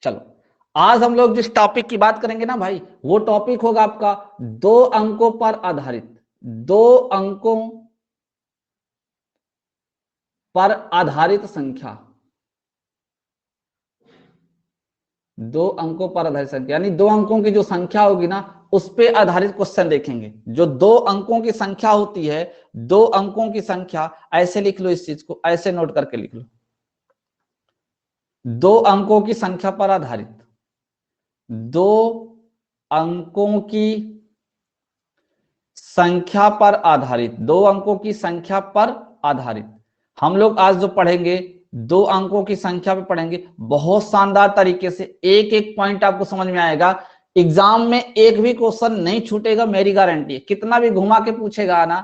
चलो आज हम लोग जिस टॉपिक की बात करेंगे ना भाई, वो टॉपिक होगा आपका 2 अंकों पर आधारित, 2 अंकों पर आधारित संख्या, 2 अंकों पर आधारित संख्या यानी 2 अंकों की जो संख्या होगी ना उस पे आधारित क्वेश्चन देखेंगे। जो 2 अंकों की संख्या होती है, 2 अंकों की संख्या, ऐसे लिख लो, इस चीज को ऐसे नोट करके लिख लो, 2 अंकों की संख्या पर आधारित, 2 अंकों की संख्या पर आधारित, 2 अंकों की संख्या पर आधारित हम लोग आज जो पढ़ेंगे 2 अंकों की संख्या पे पढ़ेंगे। बहुत शानदार तरीके से एक एक पॉइंट आपको समझ में आएगा। एग्जाम में एक भी क्वेश्चन नहीं छूटेगा, मेरी गारंटी है। कितना भी घुमा के पूछेगा ना,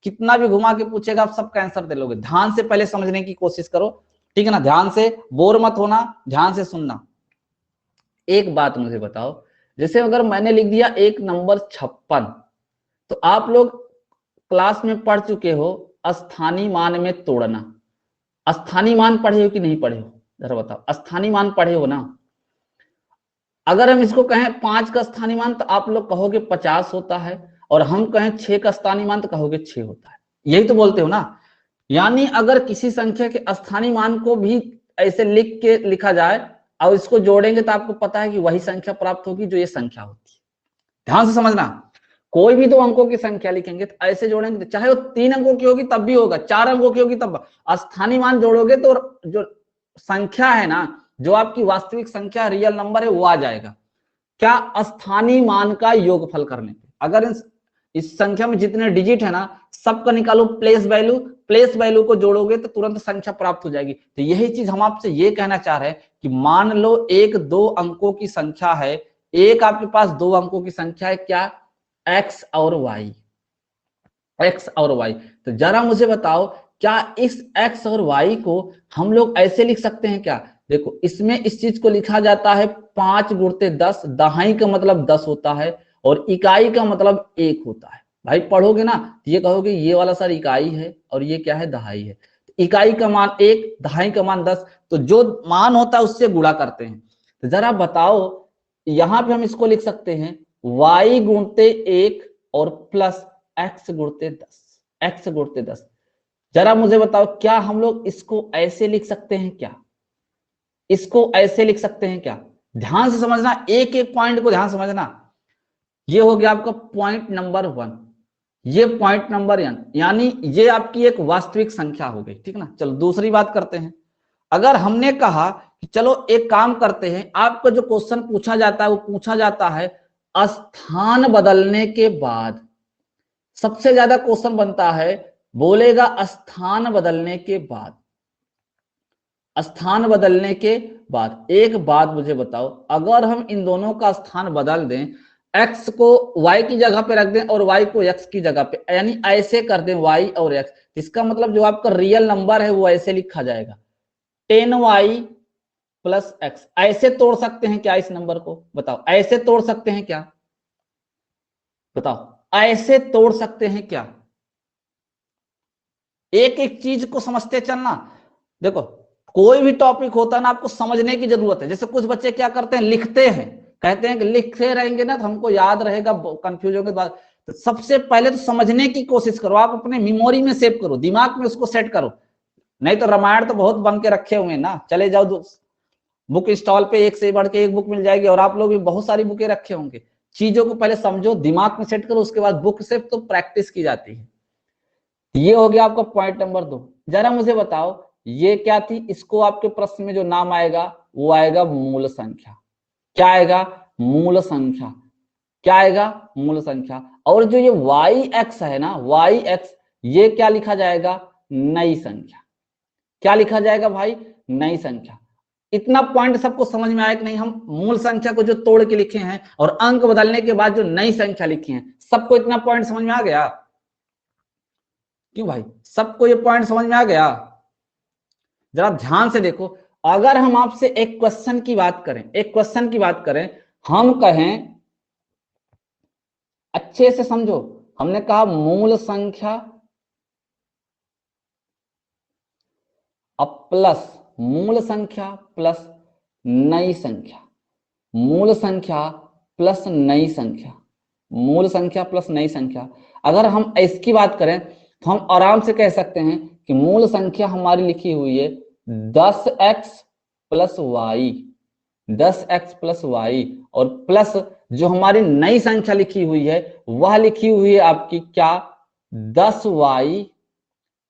कितना भी घुमा के पूछेगा, आप सबका आंसर दे लोगे। ध्यान से पहले समझने की कोशिश करो, ठीक है ना। ध्यान से, बोर मत होना, ध्यान से सुनना। एक बात मुझे बताओ, जैसे अगर मैंने लिख दिया एक नंबर 56, तो आप लोग क्लास में पढ़ चुके हो स्थानीय मान में तोड़ना। स्थानीय मान पढ़े हो कि नहीं पढ़े हो, जरा बताओ। स्थानीय मान पढ़े हो ना। अगर हम इसको कहें 5 का स्थानीय मान तो आप लोग कहोगे 50 होता है, और हम कहें 6 का स्थानीय मान तो कहोगे 6 होता है। यही तो बोलते हो ना। यानी अगर किसी संख्या के स्थानीय मान को भी ऐसे लिख के लिखा जाए और इसको जोड़ेंगे तो आपको पता है कि वही संख्या प्राप्त होगी जो ये संख्या होती है। ध्यान से समझना, कोई भी 2 अंकों की संख्या लिखेंगे तो ऐसे जोड़ेंगे, चाहे वो 3 अंकों की होगी तब भी होगा, 4 अंकों की होगी तब। स्थानीय मान जोड़ोगे तो जो संख्या है ना, जो आपकी वास्तविक संख्या रियल नंबर है वो आ जाएगा। क्या? स्थानीय मान का योगफल करने पे। अगर इस संख्या में जितने डिजिट है ना सबका निकालो प्लेस वैल्यू, प्लेस वैल्यू को जोड़ोगे तो तुरंत संख्या प्राप्त हो जाएगी। तो यही चीज हम आपसे ये कहना चाह रहे हैं कि मान लो एक 2 अंकों की संख्या है, एक आपके पास 2 अंकों की संख्या है, क्या? एक्स और वाई, एक्स और वाई। तो जरा मुझे बताओ, क्या इस एक्स और वाई को हम लोग ऐसे लिख सकते हैं क्या? देखो इसमें इस चीज को लिखा जाता है 5 × 10, दहाई का मतलब 10 होता है और इकाई का मतलब 1 होता है। भाई पढ़ोगे ना तो ये कहोगे ये वाला सर इकाई है और ये क्या है? दहाई है। इकाई का मान 1, दहाई का मान 10, तो जो मान होता है उससे गुणा करते हैं। तो जरा बताओ, यहां पे हम इसको लिख सकते हैं y × 1 और प्लस x × 10, x × 10। जरा मुझे बताओ, क्या हम लोग इसको ऐसे लिख सकते हैं क्या? इसको ऐसे लिख सकते हैं क्या? ध्यान से समझना, एक एक पॉइंट को ध्यान से समझना। ये हो गया आपका पॉइंट नंबर 1, ये पॉइंट नंबर n, यानी ये आपकी एक वास्तविक संख्या हो गई, ठीक ना। चलो दूसरी बात करते हैं। अगर हमने कहा कि चलो एक काम करते हैं, आपको जो क्वेश्चन पूछा जाता है वो पूछा जाता है स्थान बदलने के बाद। सबसे ज्यादा क्वेश्चन बनता है, बोलेगा स्थान बदलने के बाद, स्थान बदलने के बाद। एक बात मुझे बताओ, अगर हम इन दोनों का स्थान बदल दें, x को y की जगह पे रख दें और y को x की जगह पे, यानी ऐसे कर दें y और x, इसका मतलब जो आपका रियल नंबर है वो ऐसे लिखा जाएगा 10y + x। ऐसे तोड़ सकते हैं क्या इस नंबर को? बताओ, ऐसे तोड़ सकते हैं क्या? बताओ, ऐसे तोड़ सकते हैं क्या? एक एक चीज को समझते चलना। देखो कोई भी टॉपिक होता है ना, आपको समझने की जरूरत है। जैसे कुछ बच्चे क्या करते हैं, लिखते हैं, कहते हैं कि लिखते रहेंगे ना तो हमको याद रहेगा, कंफ्यूज होने के बाद। तो सबसे पहले तो समझने की कोशिश करो, आप अपने मेमोरी में सेव करो, दिमाग में उसको सेट करो। नहीं तो रामायण तो बहुत बन के रखे हुए हैं ना, चले जाओ बुक स्टॉल पे एक से बढ़ के एक बुक मिल जाएगी, और आप लोग भी बहुत सारी बुकें रखे होंगे। चीजों को पहले समझो, दिमाग में सेट करो, उसके बाद बुक से तो प्रैक्टिस की जाती है। ये हो गया आपका पॉइंट नंबर 2। जरा मुझे बताओ, ये क्या थी? इसको आपके प्रश्न में जो नाम आएगा वो आएगा मूल संख्या। क्या आएगा? मूल संख्या। क्या आएगा? मूल संख्या। और जो ये वाई एक्स है ना, वाई एक्स, ये क्या लिखा जाएगा? नई संख्या। क्या लिखा जाएगा भाई? नई संख्या। इतना पॉइंट सबको समझ में आया कि नहीं? हम मूल संख्या को जो तोड़ के लिखे हैं और अंक बदलने के बाद जो नई संख्या लिखी है, सबको इतना पॉइंट समझ में आ गया? क्यों भाई, सबको ये पॉइंट समझ में आ गया? जरा ध्यान से देखो, अगर हम आपसे एक क्वेश्चन की बात करें, एक क्वेश्चन की बात करें, हम कहें, अच्छे से समझो, हमने कहा मूल संख्या अब प्लस मूल संख्या प्लस नई संख्या, मूल संख्या प्लस नई संख्या, मूल संख्या प्लस नई संख्या। अगर हम इसकी बात करें तो हम आराम से कह सकते हैं कि मूल संख्या हमारी लिखी हुई है 10x plus Y, 10x plus Y, और प्लस जो हमारी नई संख्या लिखी हुई है वह लिखी हुई है आपकी क्या, 10y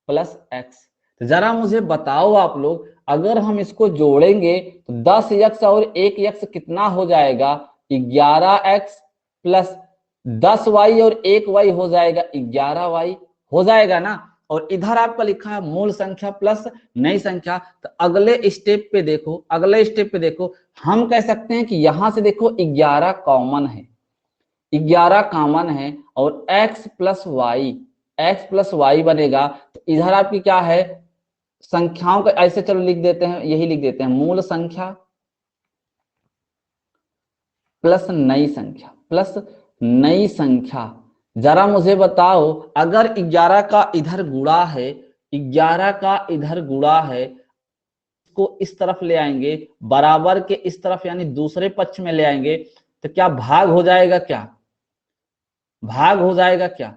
प्लस एक्स। तो जरा मुझे बताओ आप लोग, अगर हम इसको जोड़ेंगे तो 10x और 1x कितना हो जाएगा, 11x प्लस 10y और 1y हो जाएगा 11y, हो जाएगा ना। और इधर आपका लिखा है मूल संख्या प्लस नई संख्या। तो अगले स्टेप पे देखो, अगले स्टेप पे देखो, हम कह सकते हैं कि यहां से देखो 11 कॉमन है, 11 कॉमन है, और x plus Y, X plus Y बनेगा। तो इधर आपकी क्या है, संख्याओं का ऐसे चलो लिख देते हैं, यही लिख देते हैं, मूल संख्या प्लस नई संख्या, प्लस नई संख्या। जरा मुझे बताओ, अगर 11 का इधर गुणा है, 11 का इधर गुणा है, को इस तरफ ले आएंगे, बराबर के इस तरफ यानी दूसरे पक्ष में ले आएंगे, तो क्या भाग हो जाएगा, क्या भाग हो जाएगा, क्या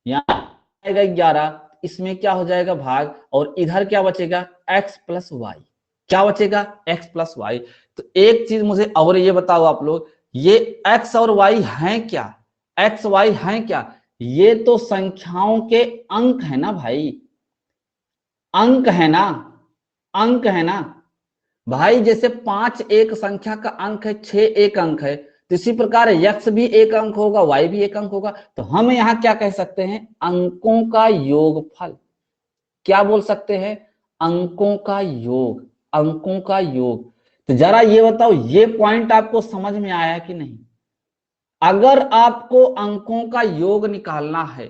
यहाँ आएगा 11, इसमें क्या हो जाएगा भाग, और इधर क्या बचेगा, x प्लस वाई, क्या बचेगा, x प्लस वाई। तो एक चीज मुझे और ये बताओ आप लोग, ये x और y हैं क्या, x y हैं क्या, ये तो संख्याओं के अंक है ना भाई, अंक है ना, अंक है ना भाई। जैसे 5 एक संख्या का अंक है, 6 एक अंक है, तो इसी प्रकार यक्स भी एक अंक होगा, वाई भी एक अंक होगा। तो हम यहां क्या कह सकते हैं, अंकों का योगफल, क्या बोल सकते हैं, अंकों का योग, अंकों का योग। तो जरा ये बताओ, ये पॉइंट आपको समझ में आया कि नहीं। अगर आपको अंकों का योग निकालना है,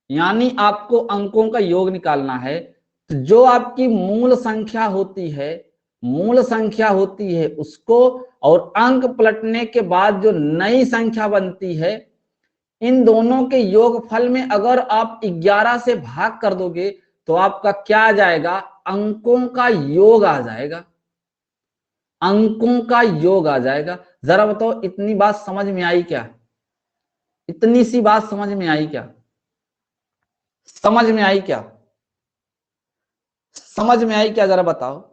यानी आपको अंकों का योग निकालना है, तो जो आपकी मूल संख्या होती है, मूल संख्या होती है उसको, और अंक पलटने के बाद जो नई संख्या बनती है, इन दोनों के योगफल में अगर आप 11 से भाग कर दोगे तो आपका क्या आ जाएगा, अंकों का योग आ जाएगा, अंकों का योग आ जाएगा। जरा बताओ, इतनी बात समझ में आई क्या, इतनी सी बात समझ में आई क्या, समझ में आई क्या, समझ में आई क्या, जरा बताओ,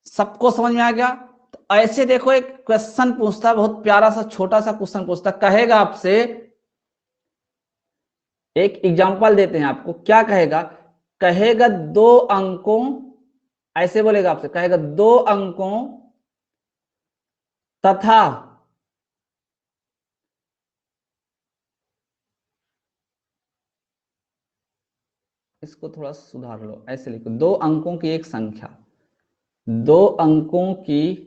सबको समझ में आ गया। तो ऐसे देखो, एक क्वेश्चन पूछता, बहुत प्यारा सा छोटा सा क्वेश्चन पूछता, कहेगा आपसे, एक एग्जांपल देते हैं आपको, क्या कहेगा, कहेगा 2 अंकों, ऐसे बोलेगा आपसे, कहेगा 2 अंकों तथा, इसको थोड़ा सुधार लो, ऐसे लिखो, 2 अंकों की एक संख्या, 2 अंकों की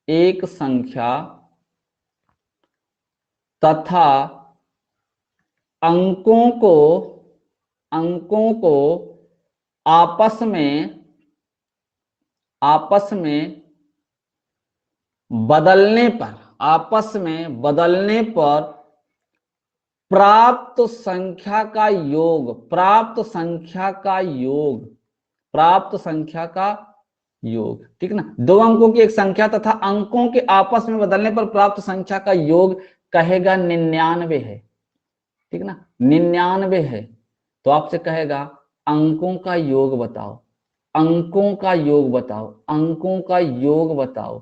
एक संख्या तथा अंकों को, अंकों को आपस में, आपस में बदलने पर, आपस में बदलने पर प्राप्त संख्या का योग, प्राप्त संख्या का योग, प्राप्त संख्या का योग, ठीक ना। 2 अंकों की एक संख्या तथा अंकों के आपस में बदलने पर प्राप्त संख्या का योग कहेगा 99 है, ठीक ना, 99 है। तो आपसे कहेगा अंकों का योग बताओ, अंकों का योग बताओ, अंकों का योग बताओ।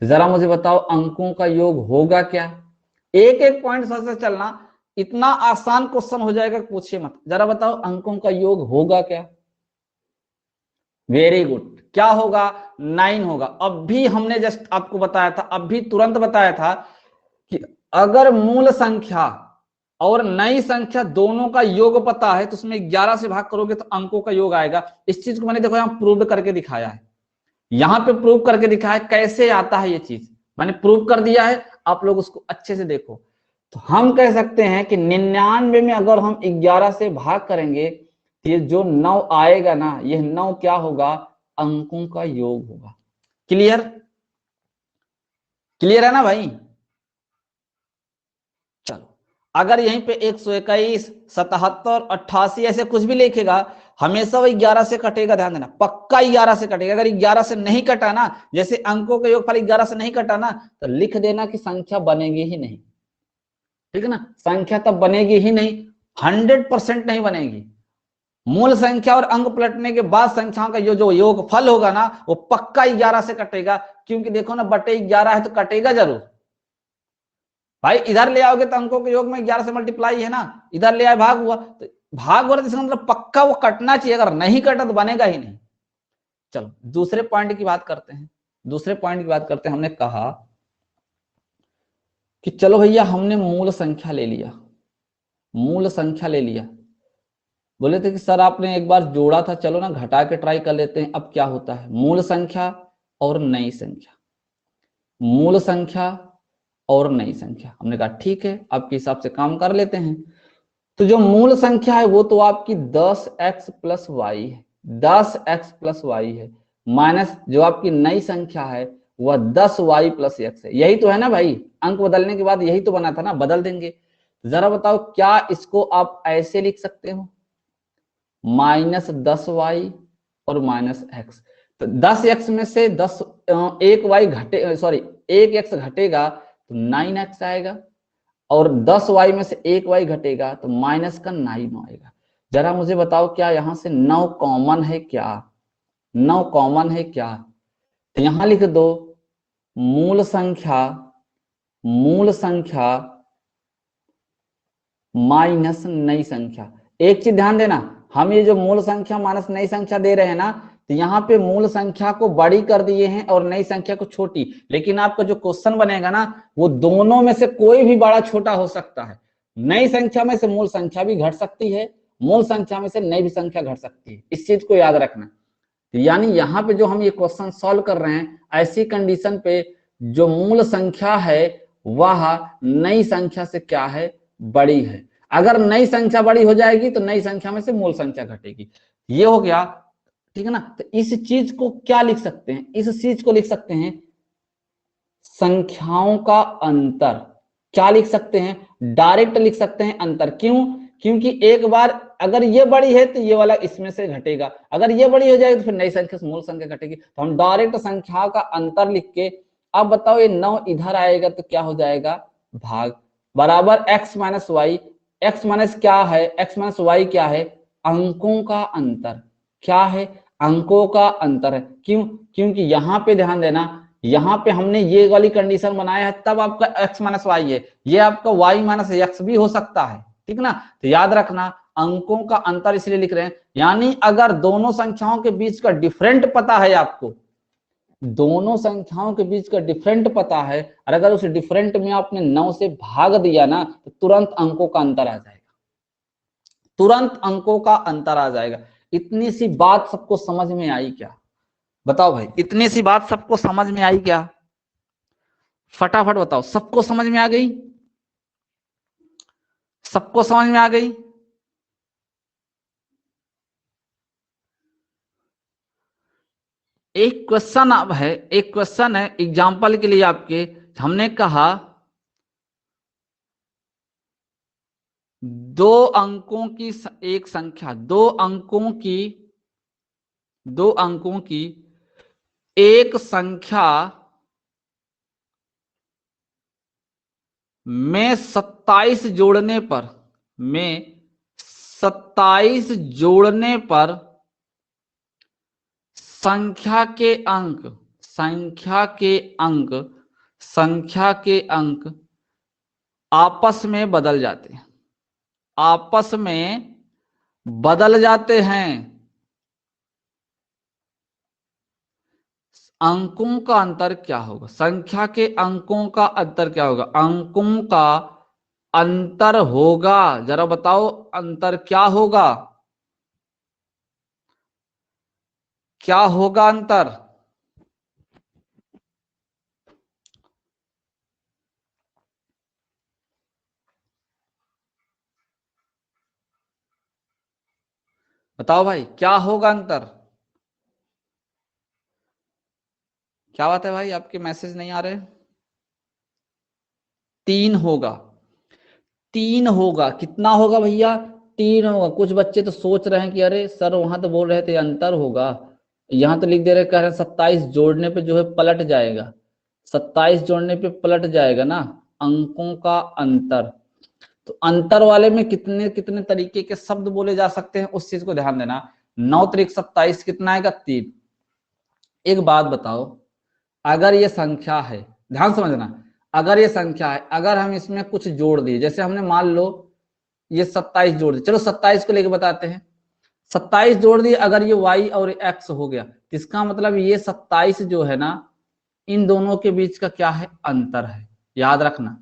तो जरा मुझे बताओ, अंकों का योग होगा क्या, एक एक पॉइंट से चलना, इतना आसान क्वेश्चन हो जाएगा, पूछिए मत। जरा बताओ, अंकों का योग होगा क्या, वेरी गुड, क्या होगा, 9 होगा। अब भी हमने जस्ट आपको बताया था, अब भी तुरंत बताया था कि अगर मूल संख्या और नई संख्या दोनों का योग पता है तो उसमें 11 से भाग करोगे तो अंकों का योग आएगा। इस चीज को मैंने देखो यहां प्रूव करके दिखाया है, यहां पे प्रूव करके दिखाया है, कैसे आता है ये चीज, मैंने प्रूव कर दिया है, आप लोग उसको अच्छे से देखो। तो हम कह सकते हैं कि 99 में अगर हम 11 से भाग करेंगे तो ये जो 9 आएगा ना, ये 9 क्या होगा, अंकों का योग होगा। क्लियर, क्लियर है ना भाई। चलो, अगर यहीं पे 121, 77, 88 ऐसे कुछ भी लिखेगा, हमेशा वही 11 से कटेगा, ध्यान देना, पक्का 11 से कटेगा। अगर 11 से नहीं कटा ना, जैसे अंकों का योगफल 11 से नहीं कटा ना, तो लिख देना कि संख्या बनेगी ही नहीं, ठीक है ना, संख्या तब बनेगी ही नहीं, 100% नहीं बनेगी। मूल संख्या और अंक पलटने के बाद संख्याओं का जो योगफल होगा ना, वो पक्का 11 से कटेगा, क्योंकि देखो ना बटे 11 है तो कटेगा जरूर। भाई इधर ले आओगे तो अंकों के योग में 11 से मल्टीप्लाई है ना, इधर ले आए भाग हुआ, तो भाग हुआ तो इसका मतलब पक्का वो कटना चाहिए, अगर नहीं कटा तो बनेगा ही नहीं। चलो दूसरे पॉइंट की बात करते हैं, दूसरे पॉइंट की बात करते हैं। हमने कहा कि चलो भैया हमने मूल संख्या ले लिया, मूल संख्या ले लिया, बोले थे कि सर आपने एक बार जोड़ा था, चलो ना घटा के ट्राई कर लेते हैं अब क्या होता है। मूल संख्या और नई संख्या, मूल संख्या और नई संख्या, हमने कहा ठीक है आपके हिसाब से काम कर लेते हैं। तो जो मूल संख्या है वो तो आपकी 10x प्लस वाई है, 10x प्लस वाई है, माइनस जो आपकी नई संख्या है वह 10y प्लस एक्स है। यही तो है ना भाई, अंक बदलने के बाद यही तो बना था ना, बदल देंगे। जरा बताओ क्या इसको आप ऐसे लिख सकते हो, -10y और -x। तो 10x में से 1 y घटे, सॉरी 1x घटेगा तो 9x आएगा, और 10y में से 1y घटेगा तो माइनस का 9 आएगा। जरा मुझे बताओ क्या यहां से 9 कॉमन है क्या, 9 कॉमन है क्या? तो यहां लिख दो मूल संख्या, मूल संख्या माइनस नई संख्या। एक चीज ध्यान देना, हम ये जो मूल संख्या माइनस नई संख्या दे रहे हैं ना, तो यहाँ पे मूल संख्या को बड़ी कर दिए हैं और नई संख्या को छोटी, लेकिन आपका जो क्वेश्चन बनेगा ना वो दोनों में से कोई भी बड़ा छोटा हो सकता है। नई संख्या में से मूल संख्या भी घट सकती है, मूल संख्या में से नई भी संख्या घट सकती है, इस चीज को याद रखना। यानी यहाँ पे जो हम ये क्वेश्चन सॉल्व कर रहे हैं, ऐसी कंडीशन पे जो मूल संख्या है वह नई संख्या से क्या है, बड़ी है। अगर नई संख्या बड़ी हो जाएगी तो नई संख्या में से मूल संख्या घटेगी। ये हो गया, ठीक है ना। तो इस चीज को क्या लिख सकते हैं, इस चीज को लिख सकते हैं संख्याओं का अंतर। क्या लिख सकते हैं, डायरेक्ट लिख सकते हैं अंतर। क्यों? क्योंकि एक बार अगर ये बड़ी है तो ये वाला इसमें से घटेगा, अगर ये बड़ी हो जाएगी तो फिर नई संख्या से मूल संख्या घटेगी। तो हम डायरेक्ट संख्याओं का अंतर लिख के, अब बताओ ये 9 इधर आएगा तो क्या हो जाएगा, भाग, बराबर x minus Y. X minus क्या है, x माइनस वाई क्या है, अंकों का अंतर। क्या है, अंकों का अंतर है। क्यों? क्योंकि यहां पे ध्यान देना, यहाँ पे हमने ये वाली कंडीशन बनाया है तब आपका x माइनस वाई है, ये आपका y माइनस एक्स भी हो सकता है, ठीक ना। तो याद रखना अंकों का अंतर इसलिए लिख रहे हैं, यानी अगर दोनों संख्याओं के बीच का डिफरेंट पता है आपको, दोनों संख्याओं के बीच का डिफरेंट पता है, और अगर उस डिफरेंट में आपने 9 से भाग दिया ना तो तुरंत अंकों का अंतर आ जाएगा, तुरंत अंकों का अंतर आ जाएगा। इतनी सी बात सबको समझ में आई क्या? बताओ भाई, इतनी सी बात सबको समझ में आई क्या? फटाफट बताओ, सबको समझ में आ गई? सबको समझ में आ गई? एक क्वेश्चन अब है, एक क्वेश्चन है एग्जाम्पल के लिए आपके। हमने कहा दो अंकों की एक संख्या, दो अंकों की एक संख्या में 27 जोड़ने पर, में 27 जोड़ने पर संख्या के अंक, संख्या के अंक, संख्या के अंक आपस में बदल जाते हैं, आपस में बदल जाते हैं। अंकों का अंतर क्या होगा, संख्या के अंकों का अंतर क्या होगा, अंकों का अंतर होगा, जरा बताओ अंतर क्या होगा, क्या होगा अंतर? बताओ भाई क्या होगा अंतर? क्या बात है भाई, आपके मैसेज नहीं आ रहे? 3 होगा, 3 होगा। कितना होगा भैया? 3 होगा। कुछ बच्चे तो सोच रहे हैं कि अरे सर वहां तो बोल रहे थे अंतर होगा, यहाँ तो लिख दे रहे, कह रहे 27 जोड़ने पे जो है पलट जाएगा, 27 जोड़ने पे पलट जाएगा ना अंकों का अंतर। तो अंतर वाले में कितने कितने तरीके के शब्द बोले जा सकते हैं उस चीज को ध्यान देना। 9 त्रिक 27 कितना आएगा 3। एक बात बताओ, अगर ये संख्या है, ध्यान समझना, अगर ये संख्या है, अगर हम इसमें कुछ जोड़ दिए, जैसे हमने मान लो ये 27 जोड़ दिए, चलो 27 को लेके बताते हैं, 27 जोड़ दिए, अगर ये y और x हो गया, इसका मतलब ये 27 जो है ना इन दोनों के बीच का क्या है अंतर है। याद रखना,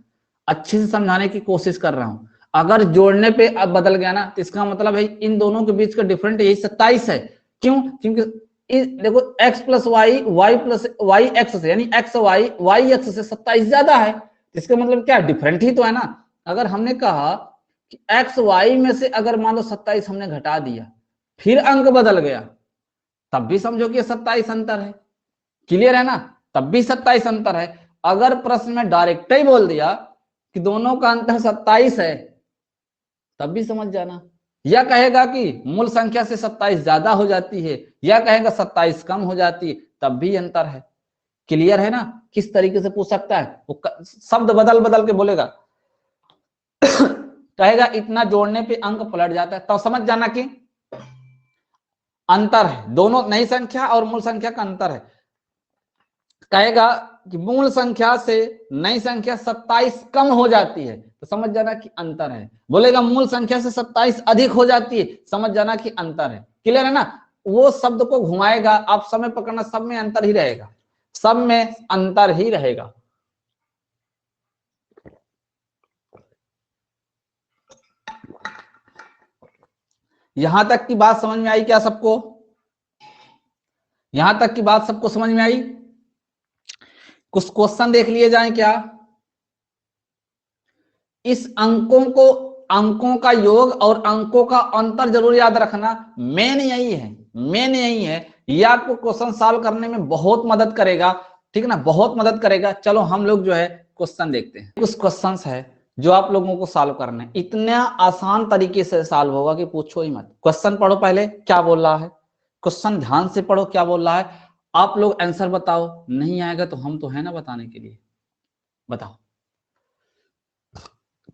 अच्छे से समझाने की कोशिश कर रहा हूं। अगर जोड़ने पे अब बदल गया ना तो इसका मतलब है इन दोनों के बीच का डिफरेंट यही 27 है। क्यों? क्योंकि देखो x plus Y, Y plus Y X से, यानी एक्स वाई, वाई एक्स से 27 ज्यादा है। इसका मतलब क्या, डिफरेंट ही तो है ना। अगर हमने कहा कि एक्स वाई में से अगर मान लो 27 हमने घटा दिया, फिर अंक बदल गया, तब भी समझो कि 27 अंतर है। क्लियर है ना, तब भी 27 अंतर है। अगर प्रश्न में डायरेक्ट ही बोल दिया कि दोनों का अंतर 27 है, तब भी समझ जाना। या कहेगा कि मूल संख्या से 27 ज्यादा हो जाती है, या कहेगा 27 कम हो जाती है, तब भी अंतर है। क्लियर है ना, किस तरीके से पूछ सकता है, वो शब्द बदल बदल के बोलेगा। कहेगा इतना जोड़ने पे अंक पलट जाता है, तब समझ जाना कि अंतर है, दोनों नई संख्या और मूल संख्या का अंतर है। कहेगा कि मूल संख्या से नई संख्या 27 कम हो जाती है, तो समझ जाना कि अंतर है। बोलेगा मूल संख्या से 27 अधिक हो जाती है, समझ जाना कि अंतर है। क्लियर है ना, वो शब्द को घुमाएगा, आप समय पकड़ना, सब में अंतर ही रहेगा, सब में अंतर ही रहेगा। यहां तक की बात समझ में आई क्या सबको? यहां तक की बात सबको समझ में आई? कुछ क्वेश्चन देख लिए जाए क्या? इस अंकों का योग और अंकों का अंतर जरूर याद रखना। मेन यही है, मेन यही है, ये आपको क्वेश्चन सॉल्व करने में बहुत मदद करेगा। ठीक है ना, बहुत मदद करेगा। चलो हम लोग जो है क्वेश्चन देखते हैं। कुछ क्वेश्चंस है जो आप लोगों को सॉल्व करने हैं, इतना आसान तरीके से सॉल्व होगा कि पूछो ही मत। क्वेश्चन पढ़ो पहले क्या बोल रहा है, क्वेश्चन ध्यान से पढ़ो क्या बोल रहा है, आप लोग आंसर बताओ। नहीं आएगा तो हम तो है ना बताने के लिए। बताओ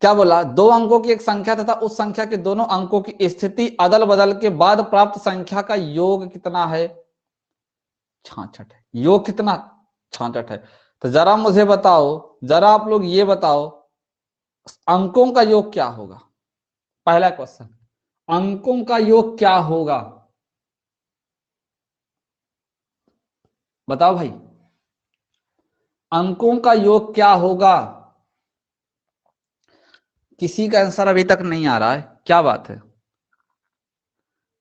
क्या बोला, 2 अंकों की एक संख्या तथा उस संख्या के दोनों अंकों की स्थिति अदल बदल के बाद प्राप्त संख्या का योग कितना है? 66 है। योग कितना? 66 है। तो जरा मुझे बताओ, जरा आप लोग ये बताओ अंकों का योग क्या होगा। पहला क्वेश्चन, अंकों का योग क्या होगा, बताओ भाई, अंकों का योग क्या होगा? किसी का आंसर अभी तक नहीं आ रहा है, क्या बात है?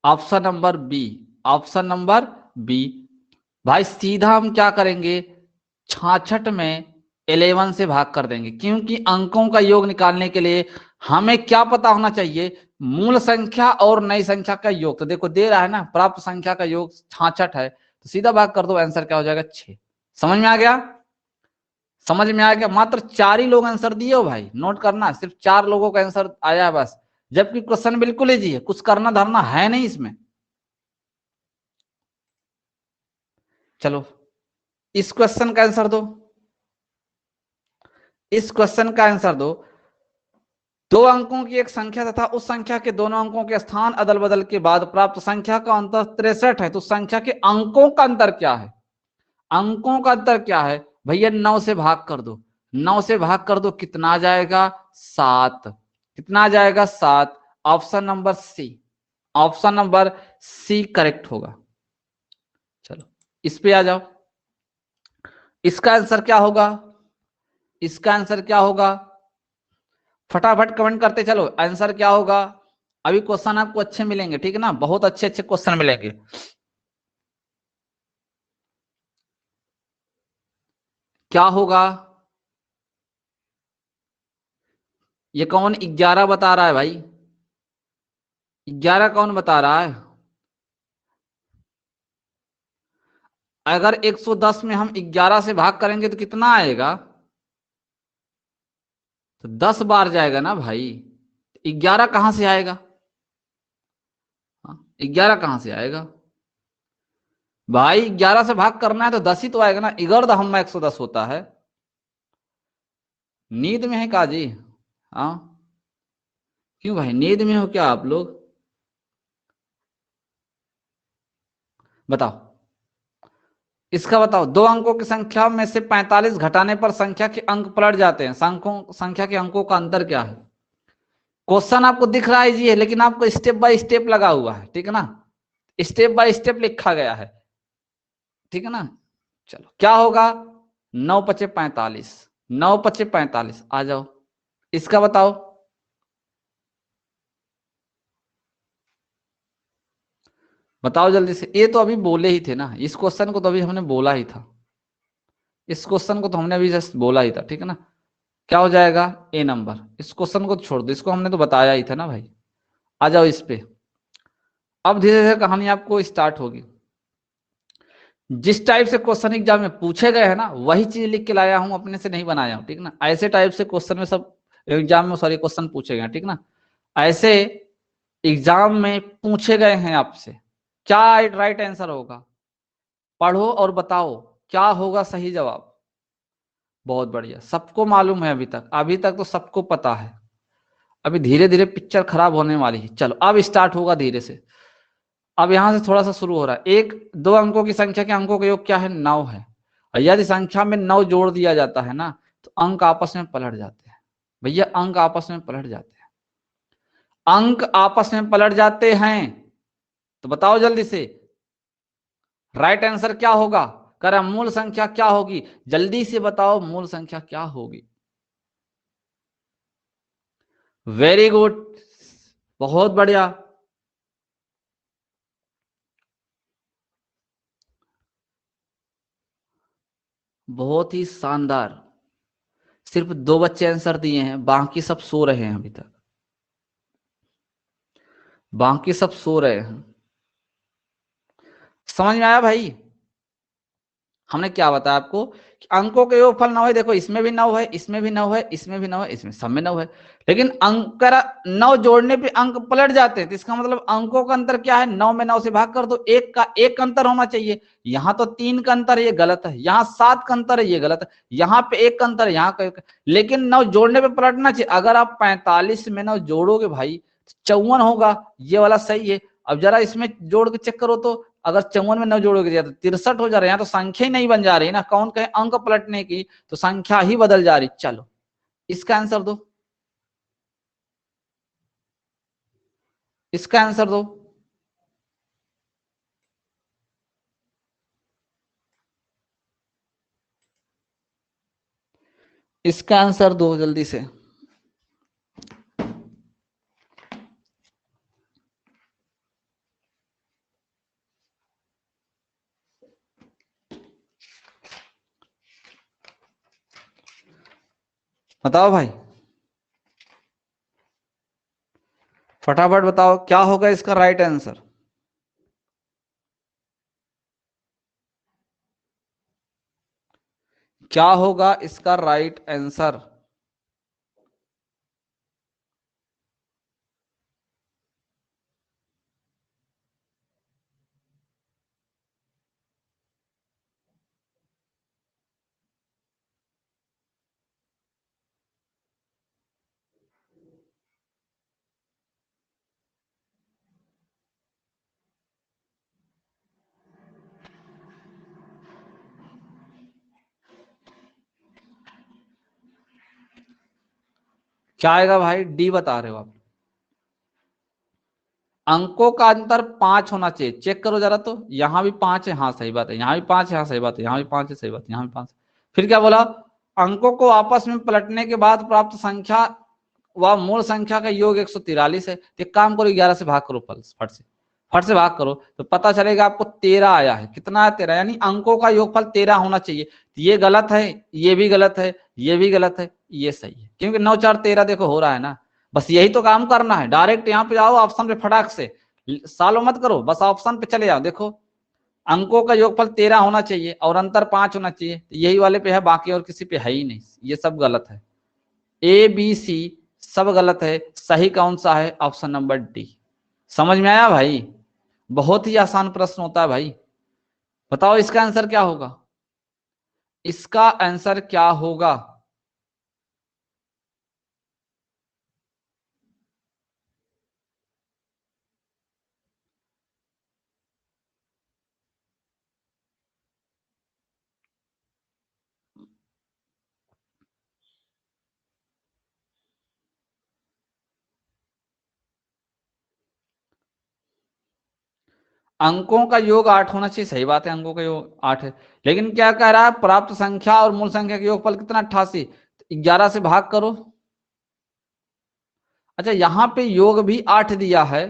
Option number B, option number B. भाई सीधा हम क्या करेंगे, 66 में 11 से भाग कर देंगे, क्योंकि अंकों का योग निकालने के लिए हमें क्या पता होना चाहिए, मूल संख्या और नई संख्या का योग। तो देखो दे रहा है ना, प्राप्त संख्या का योग 66 है, तो सीधा भाग कर दो, आंसर क्या हो जाएगा 6। समझ में आ गया? समझ में आ गया? मात्र 4 ही लोग आंसर दिए हो भाई, नोट करना, सिर्फ 4 लोगों का आंसर आया है बस, जबकि क्वेश्चन बिल्कुल इजी है, कुछ करना धरना है नहीं इसमें। चलो इस क्वेश्चन का आंसर दो, इस क्वेश्चन का आंसर दो। 2 अंकों की एक संख्या तथा उस संख्या के दोनों अंकों के स्थान अदल बदल के बाद प्राप्त संख्या का अंतर 63 है, तो संख्या के अंकों का अंतर क्या है? अंकों का अंतर क्या है भैया? 9 से भाग कर दो, 9 से भाग कर दो, कितना आ जाएगा 7। कितना आ जाएगा 7। Option number C, option number C correct होगा। चलो इस पे आ जाओ, इसका आंसर क्या होगा, इसका आंसर क्या होगा? फटाफट कमेंट करते चलो, आंसर क्या होगा? अभी क्वेश्चन आपको अच्छे मिलेंगे, ठीक है ना, बहुत अच्छे अच्छे क्वेश्चन मिलेंगे। क्या होगा? ये कौन 11 बता रहा है भाई? 11 कौन बता रहा है? अगर 110 में हम 11 से भाग करेंगे तो कितना आएगा? तो 10 बार जाएगा ना भाई, 11 कहां से आएगा? 11 कहां से आएगा भाई? 11 से भाग करना है तो 10 ही तो आएगा ना। 11 हम 110 होता है। नींद में है काजी? हाँ क्यों भाई, नींद में हो क्या आप लोग? बताओ, इसका बताओ। दो अंकों की संख्या में से 45 घटाने पर संख्या के अंक पलट जाते हैं, संख्या के अंकों का अंतर क्या है? क्वेश्चन आपको दिख रहा है जी है, लेकिन आपको स्टेप बाय स्टेप लगा हुआ है, ठीक है ना? स्टेप बाय स्टेप लिखा गया है, ठीक है ना? चलो क्या होगा? 9×5=45, 9×5=45। आ जाओ, इसका बताओ। बताओ जल्दी से। ये तो अभी बोले ही थे ना, इस क्वेश्चन को तो अभी हमने बोला ही था। इस क्वेश्चन को तो हमने अभी जस्ट बोला ही था, ठीक है ना? क्या हो जाएगा? ए नंबर। इस क्वेश्चन को छोड़ दो, इसको हमने तो बताया ही था ना भाई। आ जाओ इस पे। अब धीरे धीरे कहानी आपको स्टार्ट होगी। जिस टाइप से क्वेश्चन एग्जाम में पूछे गए हैं ना, वही चीज लिख के लाया हूं, अपने से नहीं बनाया हूं, ठीक ना? ऐसे टाइप से क्वेश्चन में सब एग्जाम में सॉरी क्वेश्चन पूछे गए, ठीक ना? ऐसे एग्जाम में पूछे गए हैं आपसे। क्या राइट आंसर होगा? पढ़ो और बताओ क्या होगा सही जवाब। बहुत बढ़िया, सबको मालूम है अभी तक, अभी तक तो सबको पता है। अभी धीरे धीरे पिक्चर खराब होने वाली है। चलो अब स्टार्ट होगा धीरे से। अब यहां से थोड़ा सा शुरू हो रहा है। एक दो अंकों की संख्या के अंकों का योग क्या है? 9 है। और यदि संख्या में 9 जोड़ दिया जाता है ना, तो अंक आपस में पलट जाते हैं। भैया अंक आपस में पलट जाते हैं, अंक आपस में पलट जाते हैं। तो बताओ जल्दी से, राइट आंसर क्या होगा? कर मूल संख्या क्या होगी? जल्दी से बताओ, मूल संख्या क्या होगी? वेरी गुड, बहुत बढ़िया। बहुत ही शानदार। सिर्फ 2 बच्चे आंसर दिए हैं, बाकी सब सो रहे हैं अभी तक, बाकी सब सो रहे हैं। समझ में आया भाई? हमने क्या बताया आपको कि अंकों के योगफल 9 है। देखो इसमें भी 9 है, इसमें भी 9 है, इसमें भी 9 है, इसमें सब में 9 है। लेकिन अंक 9 जोड़ने पे अंक पलट जाते हैं, तो इसका मतलब अंकों का अंतर क्या है? 9 में 9 से भाग कर दो, एक का एक अंतर होना चाहिए। यहाँ तो 3 का अंतर है, ये गलत है। यहाँ 7 का अंतर है, ये गलत है। यहाँ पे 1 का अंतर है, यहाँ का 1। लेकिन 9 जोड़ने पे पलटना चाहिए। अगर आप 45 में 9 जोड़ोगे भाई, 54 होगा, ये वाला सही है। अब जरा इसमें जोड़ के चेक करो तो, अगर 54 में 9 जोड़ोगे तो 63 हो जा रहा है। यहाँ तो संख्या ही नहीं बन जा रही ना, कौन कहे अंक पलटने की, तो संख्या ही बदल जा रही। चलो इसका आंसर दो, इसका आंसर दो। इसका आंसर दो जल्दी से। बताओ भाई, फटाफट बताओ क्या होगा इसका राइट आंसर। क्या होगा इसका राइट आंसर? क्या आएगा भाई? डी बता रहे हो आप। अंकों का अंतर 5 होना चाहिए। चेक करो जरा तो, यहां भी 5 है, हाँ सही बात है। यहाँ भी 5 है, हाँ सही बात है। यहाँ भी 5 है, सही बात है। यहाँ भी 5 है। फिर क्या बोला? अंकों को आपस में पलटने के बाद प्राप्त संख्या व मूल संख्या का योग 143 है। तो एक काम करो, 11 से भाग करो, फट से, फट से भाग करो, तो पता चलेगा आपको 13 आया है। कितना है? 13। यानी अंकों का योगफल 13 होना चाहिए। ये गलत है, ये भी गलत है, ये भी गलत है, ये सही है, क्योंकि 9 4 13 देखो हो रहा है ना। बस यही तो काम करना है। डायरेक्ट यहाँ पे जाओ ऑप्शन पे, फटाक से सॉल्व मत करो, बस ऑप्शन पे चले जाओ। देखो अंकों का योगफल 13 होना चाहिए और अंतर 5 होना चाहिए, यही वाले पे है, बाकी और किसी पे है ही नहीं। ये सब गलत है, ए बी सी सब गलत है। सही कौन सा है? Option number D. समझ में आया भाई? बहुत ही आसान प्रश्न होता है भाई। बताओ इसका आंसर क्या होगा, इसका आंसर क्या होगा। अंकों का योग 8 होना चाहिए, सही बात है, अंकों का योग 8 है, लेकिन क्या कह रहा है, प्राप्त संख्या और मूल संख्या का योगफल कितना 88, 11 से भाग करो। अच्छा यहां पे योग भी 8 दिया है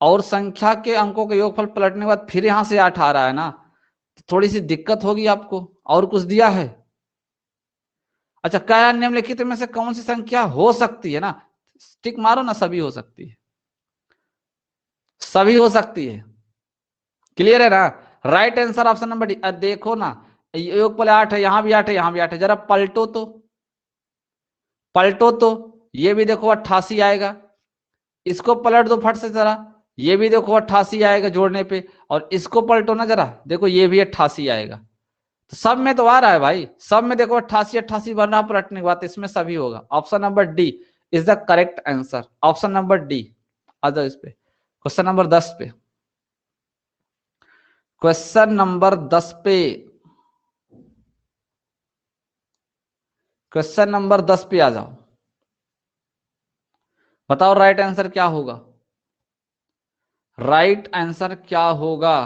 और संख्या के अंकों का योगफल पलटने के बाद फिर यहां से 8 आ रहा है ना, तो थोड़ी सी दिक्कत होगी आपको। और कुछ दिया है। अच्छा क्या है, निम्नलिखित में से कौन सी संख्या हो सकती है ना, टिक मारो ना, सभी हो सकती है, सभी हो सकती है, क्लियर है ना। Right answer option number D. देखो ना, योगफल 8 है, यहां भी 8 है, यहां भी 8 है, जरा पलटो तो, पलटो तो, ये भी देखो 88 आएगा, इसको पलट दो फट से जरा, ये भी देखो 88 आएगा जोड़ने पे, और इसको पलटो ना जरा, देखो ये भी 88 आएगा। तो सब में तो आ रहा है भाई, सब में देखो 88 88 बन रहा पलटने के बाद, इसमें सभी होगा। Option number D is the correct answer, option number D. आ जाओ इस पे, क्वेश्चन नंबर 10 पे, क्वेश्चन नंबर 10 पे, क्वेश्चन नंबर 10 पे आ जाओ। बताओ राइट आंसर क्या होगा, राइट आंसर क्या होगा।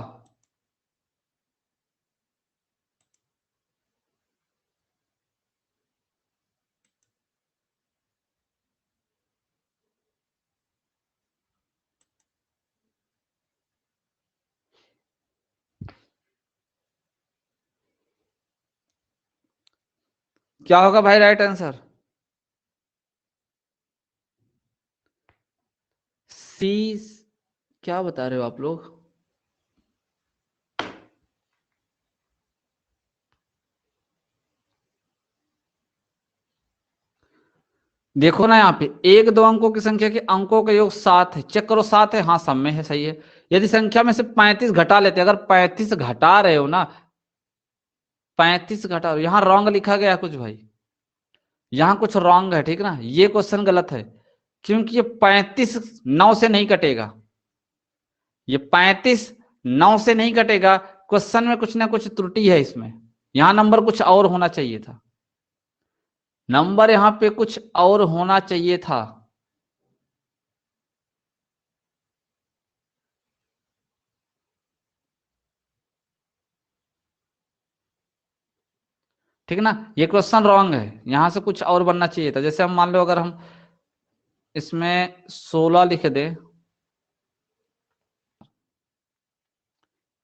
क्या होगा भाई राइट आंसर, सी। क्या बता रहे हो आप लोग, देखो ना यहाँ पे एक दो अंकों की संख्या के अंकों का योग 7 है, चेक करो 7 है, हाँ सब में है, सही है। यदि संख्या में से 35 घटा लेते, अगर 35 घटा रहे हो ना, 35 घटा, यहाँ रॉन्ग लिखा गया कुछ भाई, यहाँ कुछ रॉन्ग है, ठीक ना, ये क्वेश्चन गलत है, क्योंकि ये 35 9 से नहीं कटेगा, ये 35 9 से नहीं कटेगा, क्वेश्चन में कुछ ना कुछ त्रुटि है इसमें, यहाँ नंबर कुछ और होना चाहिए था, नंबर यहाँ पे कुछ और होना चाहिए था। ठीक ना, ये क्वेश्चन रॉन्ग है, यहां से कुछ और बनना चाहिए था। जैसे हम मान लो अगर हम इसमें 16 लिख दे,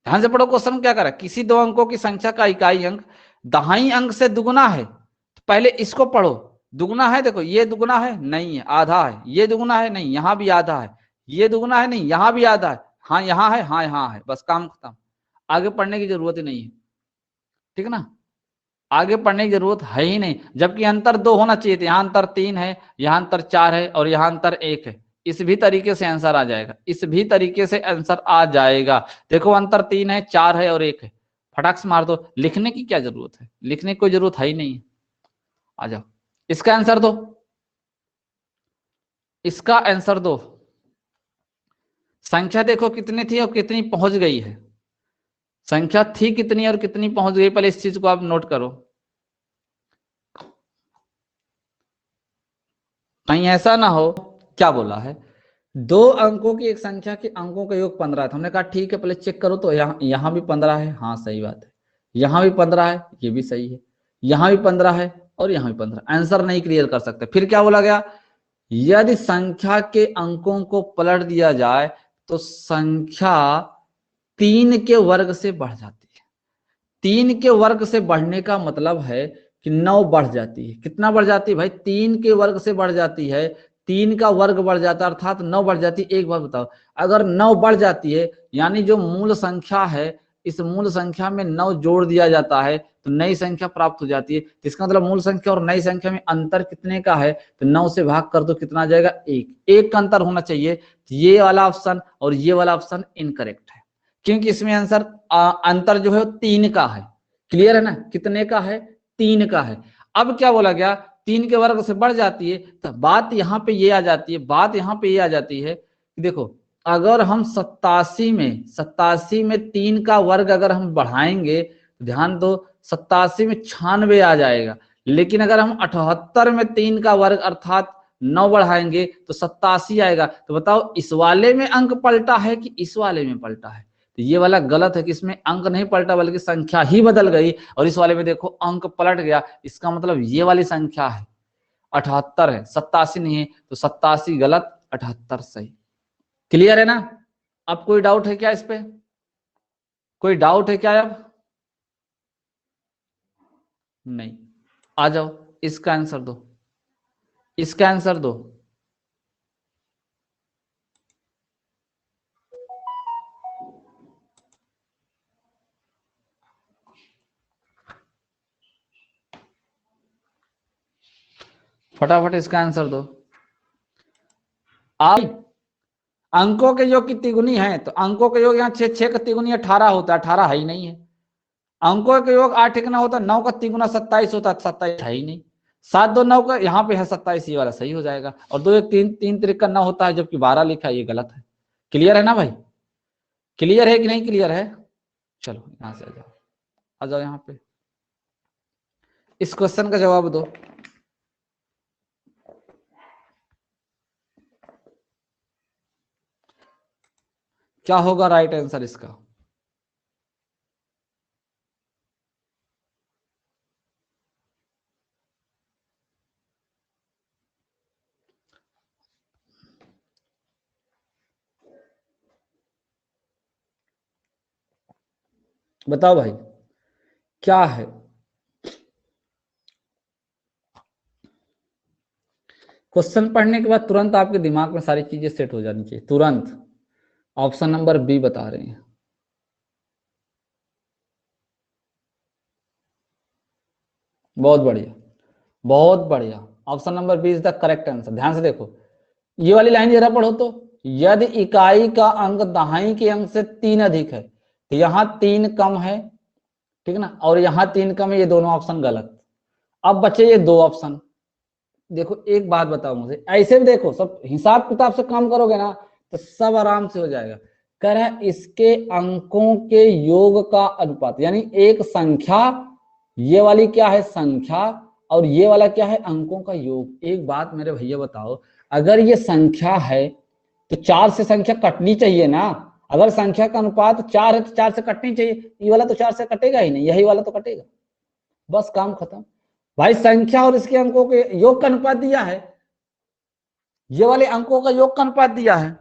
ध्यान से पढ़ो क्वेश्चन क्या करा, किसी दो अंकों की संख्या का इकाई अंक दहाई अंक से दुगुना है, तो पहले इसको पढ़ो, दुगुना है, देखो ये दुगुना है नहीं है, आधा है, ये दुगुना है नहीं, यहां भी आधा है, ये दुगुना है नहीं, यहां भी आधा है, हाँ यहाँ है, हाँ यहाँ है, बस काम खत्म, आगे पढ़ने की जरूरत ही नहीं है, ठीक ना, आगे पढ़ने की जरूरत है ही नहीं, जबकि अंतर 2 होना चाहिए था, यहाँ अंतर 3 है, यहाँ अंतर 4 है, और यहाँ अंतर 1 है, इस भी तरीके से आंसर आ जाएगा, इस भी तरीके से आंसर आ जाएगा। देखो अंतर 3 है, 4 है और 1 है, फटाक से मार दो, लिखने की क्या जरूरत है, लिखने की कोई जरूरत है ही नहीं। आ जाओ इसका आंसर दो, इसका आंसर दो, संख्या देखो कितनी थी और कितनी पहुंच गई है, संख्या थी कितनी और कितनी पहुंच गई, पहले इस चीज को आप नोट करो, कहीं ऐसा ना हो। क्या बोला है, दो अंकों की एक संख्या के अंकों का योग 15 था, हमने कहा ठीक है, पहले चेक करो तो यहाँ भी 15 है, हाँ सही बात है, यहाँ भी 15 है, ये भी सही है, यहाँ भी 15 है और यहाँ भी 15, आंसर नहीं क्लियर कर सकते। फिर क्या बोला गया, यदि संख्या के अंकों को पलट दिया जाए तो संख्या 3 के वर्ग से बढ़ जाती है, 3 के वर्ग से बढ़ने का मतलब है कि 9 बढ़ जाती है, कितना बढ़ जाती है भाई, 3 के वर्ग से बढ़ जाती है, 3 का वर्ग बढ़ जाता है अर्थात 9 बढ़ जाती है। एक बात बताओ, अगर 9 बढ़ जाती है यानी जो मूल संख्या है इस मूल संख्या में 9 जोड़ दिया जाता है तो नई संख्या प्राप्त हो जाती है। तो इसका मतलब मूल संख्या और नई संख्या में अंतर कितने का है, तो 9 से भाग कर दो, कितना आ जाएगा, 1 का अंतर होना चाहिए। तो ये वाला ऑप्शन और ये वाला ऑप्शन इनकरेक्ट है, क्योंकि इसमें आंसर अंतर जो है 3 का है। क्लियर है ना, कितने का है, 3 का है। अब क्या बोला गया, 3 के वर्ग से बढ़ जाती है, तो बात यहाँ पे ये आ जाती है, बात यहाँ पे ये आ जाती है, देखो अगर हम 87 में 3 का वर्ग अगर हम बढ़ाएंगे, ध्यान दो 87 में 96 आ जाएगा, लेकिन अगर हम 78 में 3 का वर्ग अर्थात 9 बढ़ाएंगे तो 87 आएगा। तो बताओ इस वाले में अंक पलटा है कि इस वाले में पलटा है, तो ये वाला गलत है कि इसमें अंक नहीं पलटा बल्कि संख्या ही बदल गई, और इस वाले में देखो अंक पलट गया, इसका मतलब ये वाली संख्या है 78 है, 87 नहीं है, तो 87 गलत, 78 सही। क्लियर है ना, अब कोई डाउट है क्या इस पे, कोई डाउट है क्या अब, नहीं, आ जाओ इसका आंसर दो, इसका आंसर दो। फटाफट इसका आंसर दो। आप अंकों के योग की तिगुनी है, तो अंकों के योग यहाँ 6 का तिगुनी 18 होता है, 18 है ही नहीं है। अंकों के योग 8 1 होता है, 9 का तिगुना 27 होता है, 27 है ही नहीं। 7 2 9 का यहाँ पे है 27, ये वाला सही हो जाएगा। और 2 1 3 3 3 का 9 होता है, जबकि 12 लिखा है, ये गलत है। क्लियर है ना भाई, क्लियर है कि नहीं क्लियर है, चलो यहाँ से आ जाओ यहाँ पे, इस क्वेश्चन का जवाब दो। क्या होगा राइट आंसर इसका, बताओ भाई क्या है। क्वेश्चन पढ़ने के बाद तुरंत आपके दिमाग में सारी चीजें सेट हो जानी चाहिए तुरंत। ऑप्शन नंबर बी बता रहे हैं, बहुत बढ़िया, बहुत बढ़िया, option number B is the correct answer. ध्यान से देखो, ये वाली लाइन जरा पढ़ो तो, यदि इकाई का अंक दहाई के अंक से 3 अधिक है, तो यहाँ 3 कम है, ठीक है ना, और यहाँ 3 कम है, ये दोनों ऑप्शन गलत। अब बचे ये 2 ऑप्शन। देखो एक बात बताओ मुझे, ऐसे भी देखो सब हिसाब किताब से काम करोगे ना तो सब आराम से हो जाएगा। कह रहा है इसके अंकों के योग का अनुपात, यानी एक संख्या, ये वाली क्या है संख्या, और ये वाला क्या है अंकों का योग। एक बात मेरे भैया बताओ, अगर ये संख्या है तो 4 से संख्या कटनी चाहिए ना, अगर संख्या का अनुपात 4 है तो 4 से कटनी चाहिए, ये वाला तो 4 से कटेगा ही नहीं, यही वाला तो कटेगा, बस काम खत्म। भाई संख्या और इसके अंकों के योग का अनुपात दिया है, ये वाले अंकों का योग का अनुपात दिया है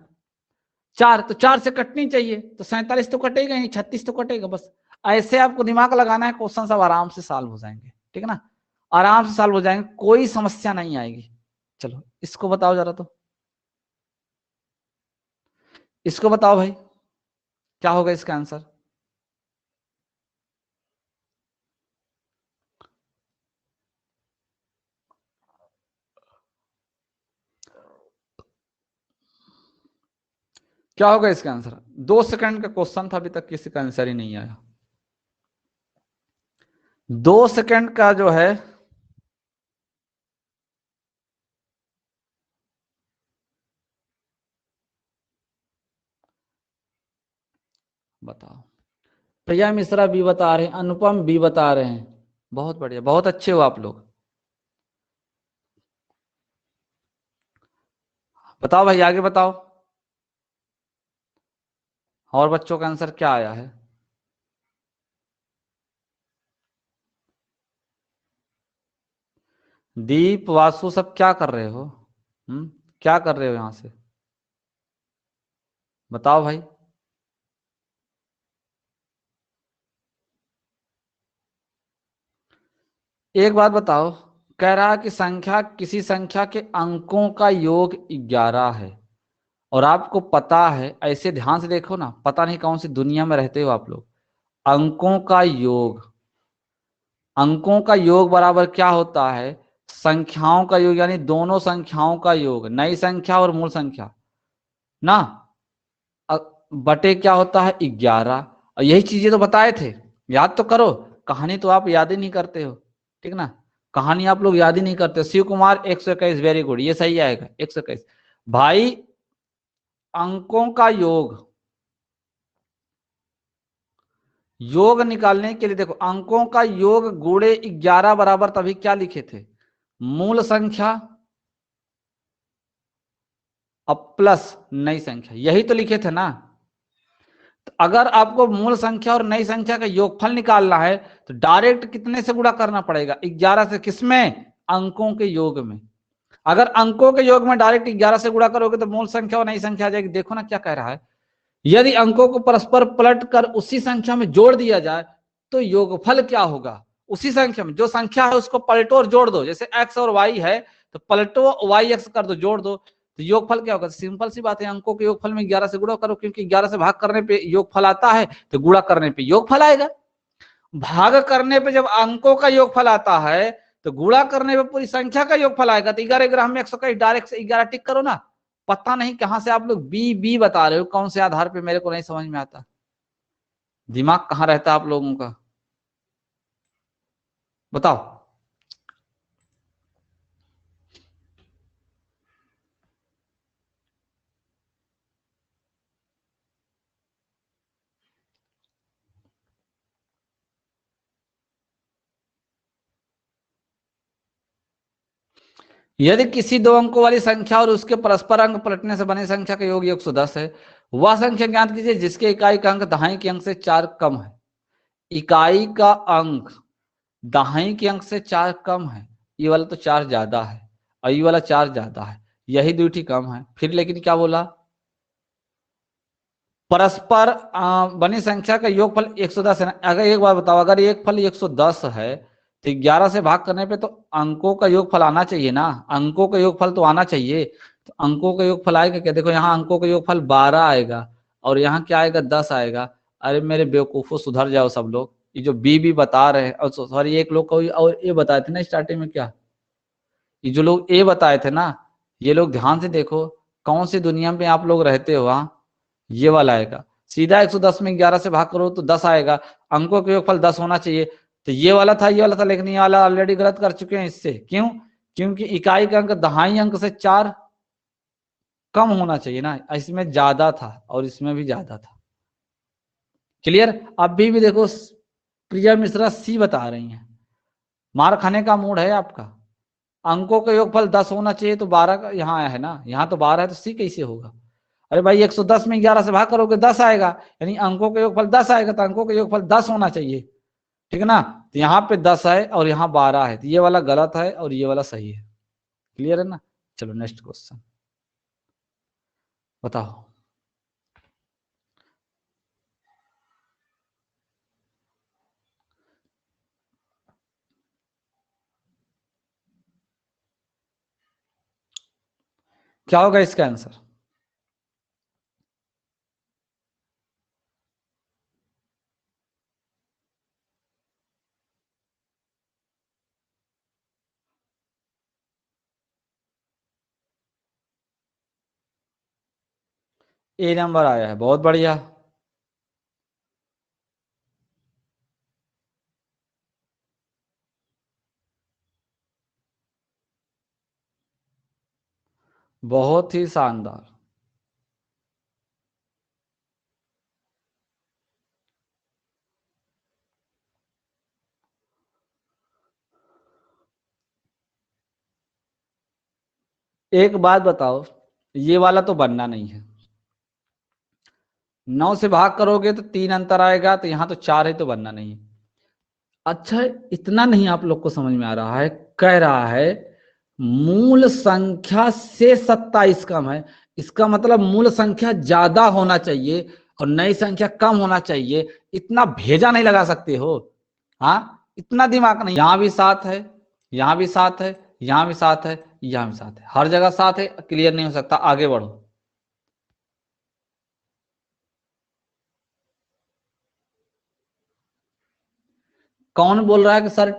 4, तो 4 से कटनी चाहिए, तो 47 तो कटेगा ही, 36 तो कटेगा। बस ऐसे आपको दिमाग लगाना है, क्वेश्चन सब आराम से सॉल्व हो जाएंगे, ठीक है ना, आराम से सॉल्व हो जाएंगे, कोई समस्या नहीं आएगी। चलो इसको बताओ जरा, तो इसको बताओ भाई क्या होगा इसका आंसर। क्या होगा इसका आंसर, 2 सेकंड का क्वेश्चन था, अभी तक किसी का आंसर ही नहीं आया। 2 सेकंड का जो है, बताओ। प्रिया मिश्रा बी बता रहे हैं, अनुपम बी बता रहे हैं, बहुत बढ़िया, बहुत अच्छे हो आप लोग। बताओ भाई आगे बताओ, और बच्चों का आंसर क्या आया है। दीप वासु सब क्या कर रहे हो, क्या कर रहे हो यहां से, बताओ भाई। एक बात बताओ, कह रहा है कि संख्या किसी संख्या के अंकों का योग 11 है, और आपको पता है, ऐसे ध्यान से देखो ना, पता नहीं कौन सी दुनिया में रहते हो आप लोग, अंकों का योग, अंकों का योग बराबर क्या होता है, संख्याओं का योग, यानी दोनों संख्याओं का योग, नई संख्या और मूल संख्या ना, बटे क्या होता है 11। और यही चीजें तो बताए थे, याद तो करो। कहानी तो आप याद ही नहीं करते हो, ठीक ना, कहानी आप लोग याद ही नहीं करते। शिव कुमार 121, वेरी गुड, ये सही आएगा 121। भाई अंकों का योग, योग निकालने के लिए देखो, अंकों का योग गुणे 11 बराबर तभी क्या लिखे थे, मूल संख्या अब प्लस नई संख्या, यही तो लिखे थे ना। तो अगर आपको मूल संख्या और नई संख्या का योगफल निकालना है तो डायरेक्ट कितने से गुणा करना पड़ेगा, 11 से। किसमें, अंकों के योग में। अगर अंकों के योग में डायरेक्ट 11 से गुणा करोगे तो मूल संख्या और नई संख्या आ जाएगी। देखो ना क्या कह रहा है, यदि अंकों को परस्पर पलट कर उसी संख्या में जोड़ दिया जाए तो योगफल क्या होगा, उसी संख्या में जो संख्या है उसको पलटो और जोड़ दो। जैसे x और y है तो पलटो yx कर दो, जोड़ दो, तो योगफल क्या होगा। सिंपल सी बात है, अंकों के योगफल में 11 से गुणा करो, क्योंकि 11 से भाग करने पे योगफल आता है तो गुणा करने पे योगफल आएगा। भाग करने पे जब अंकों का योगफल आता है तो गुणा करने पे पूरी संख्या का योगफल आएगा। तो 11 में 121, डायरेक्ट से 11 टिक करो ना। पता नहीं कहां से आप लोग बी बी बता रहे हो, कौन से आधार पे, मेरे को नहीं समझ में आता। दिमाग कहाँ रहता है आप लोगों का, बताओ। यदि किसी दो अंकों वाली संख्या और उसके परस्पर अंक पलटने से बनी संख्या का योग 110 है, वह संख्या ज्ञात कीजिए जिसके इकाई का अंक दहाई के अंक से 4 कम है। इकाई का अंक दहाई के अंक से 4 कम है, ये वाला तो 4 ज्यादा है और ये वाला 4 ज्यादा है, यही दुइटी कम है। फिर लेकिन क्या बोला, परस्पर बनी संख्या का योगफल 110 है ना। अगर एक बार बताओ, अगर एक फल 110 है तो 11 से भाग करने पे तो अंकों का योगफल आना चाहिए ना, अंकों का योगफल तो आना चाहिए। तो अंकों का योगफल आएगा क्या, देखो यहाँ अंकों का योगफल 12 आएगा और यहाँ क्या आएगा 10 आएगा। अरे मेरे बेवकूफों, सुधर जाओ सब लोग। ये जो बी बता रहे हैं, और सॉरी एक लोग को और ये बताए थे ना स्टार्टिंग में, क्या ये जो लोग ए बताए थे ना, ये लोग ध्यान से देखो कौन सी दुनिया में आप लोग रहते हो। वहां ये वाला आएगा सीधा 110 में 11 से भाग करो तो 10 आएगा, अंकों का योगफल 10 होना चाहिए। तो ये वाला था, ये वाला था, लेकिन ये वाला ऑलरेडी गलत कर चुके हैं इससे। क्यों, क्योंकि इकाई का अंक दहाई अंक से 4 कम होना चाहिए ना, इसमें ज्यादा था और इसमें भी ज्यादा था। क्लियर। अभी भी देखो प्रिया मिश्रा सी बता रही हैं, मार खाने का मूड है आपका। अंकों का योगफल 10 होना चाहिए तो 12 का यहाँ आया है ना, यहाँ तो 12 है तो सी कैसे होगा। अरे भाई 110 में 11 से भाग करोगे 10 आएगा, यानी अंकों का योगफल 10 आएगा, तो अंकों का योगफल 10 होना चाहिए, ठीक है ना। तो यहाँ पे 10 है और यहाँ 12 है, तो ये वाला गलत है और ये वाला सही है। क्लियर है ना। चलो नेक्स्ट क्वेश्चन बताओ। क्या होगा इसका आंसर, ए नंबर आया है, बहुत बढ़िया। बहुत ही शानदार। एक बात बताओ, ये वाला तो बनना नहीं है। 9 से भाग करोगे तो 3 अंतर आएगा, तो यहाँ तो 4 है तो बनना नहीं है। अच्छा, इतना नहीं आप लोग को समझ में आ रहा है, कह रहा है मूल संख्या से 27 कम है, इसका मतलब मूल संख्या ज्यादा होना चाहिए और नई संख्या कम होना चाहिए। इतना भेजा नहीं लगा सकते हो, हाँ, इतना दिमाग नहीं। यहां भी 7 है, यहां भी 7 है, यहां भी 7 है, यहां भी 7 है, हर जगह 7 है, क्लियर नहीं हो सकता। आगे बढ़ो। कौन बोल रहा है कि सर